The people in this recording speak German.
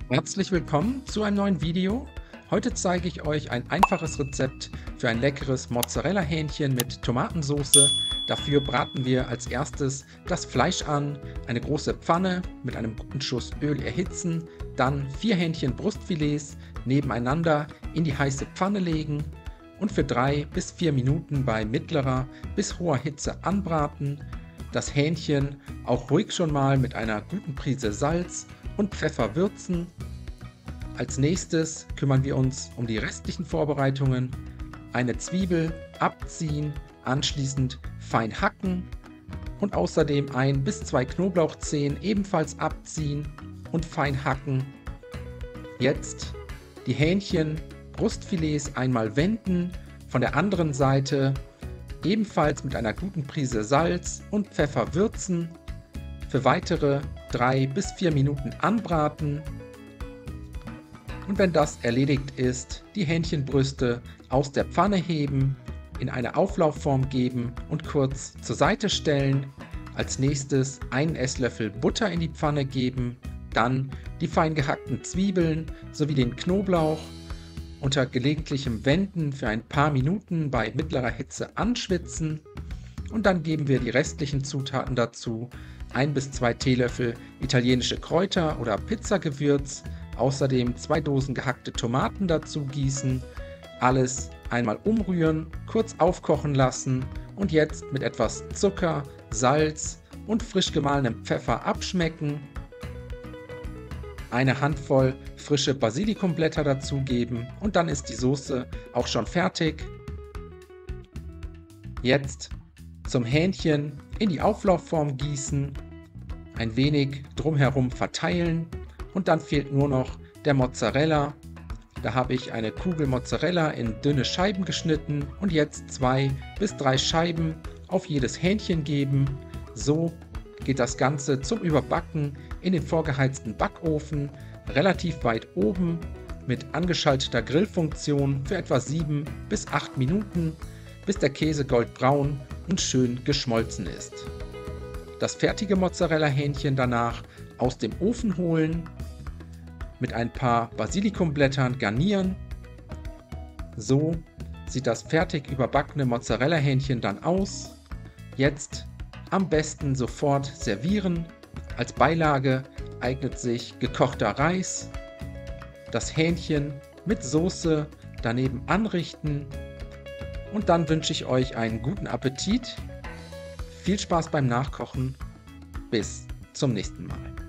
Herzlich willkommen zu einem neuen Video. Heute zeige ich euch ein einfaches Rezept für ein leckeres Mozzarella-Hähnchen mit Tomatensauce. Dafür braten wir als erstes das Fleisch an, eine große Pfanne mit einem guten Schuss Öl erhitzen, dann 4 Hähnchen Brustfilets nebeneinander in die heiße Pfanne legen und für 3 bis 4 Minuten bei mittlerer bis hoher Hitze anbraten. Das Hähnchen auch ruhig schon mal mit einer guten Prise Salz und Pfeffer würzen. Als nächstes kümmern wir uns um die restlichen Vorbereitungen. Eine Zwiebel abziehen, anschließend fein hacken und außerdem 1 bis 2 Knoblauchzehen ebenfalls abziehen und fein hacken. Jetzt die Hähnchen Brustfilets einmal wenden, von der anderen Seite ebenfalls mit einer guten Prise Salz und Pfeffer würzen, für weitere 3 bis 4 Minuten anbraten und wenn das erledigt ist, die Hähnchenbrüste aus der Pfanne heben, in eine Auflaufform geben und kurz zur Seite stellen. Als nächstes einen Esslöffel Butter in die Pfanne geben, dann die fein gehackten Zwiebeln sowie den Knoblauch unter gelegentlichem Wenden für ein paar Minuten bei mittlerer Hitze anschwitzen und dann geben wir die restlichen Zutaten dazu. 1 bis 2 Teelöffel italienische Kräuter oder Pizzagewürz, außerdem 2 Dosen gehackte Tomaten dazu gießen, alles einmal umrühren, kurz aufkochen lassen und jetzt mit etwas Zucker, Salz und frisch gemahlenem Pfeffer abschmecken. Eine Handvoll frische Basilikumblätter dazugeben und dann ist die Soße auch schon fertig. Jetzt zum Hähnchen in die Auflaufform gießen, ein wenig drumherum verteilen und dann fehlt nur noch der Mozzarella. Da habe ich eine Kugel Mozzarella in dünne Scheiben geschnitten und jetzt 2 bis 3 Scheiben auf jedes Hähnchen geben. So geht das Ganze zum Überbacken in den vorgeheizten Backofen, relativ weit oben mit angeschalteter Grillfunktion für etwa 7 bis 8 Minuten, bis der Käse goldbraun und schön geschmolzen ist. Das fertige Mozzarella-Hähnchen danach aus dem Ofen holen, mit ein paar Basilikumblättern garnieren. So sieht das fertig überbackene Mozzarella-Hähnchen dann aus. Jetzt am besten sofort servieren. Als Beilage eignet sich gekochter Reis, das Hähnchen mit Soße daneben anrichten und dann wünsche ich euch einen guten Appetit. Viel Spaß beim Nachkochen. Bis zum nächsten Mal.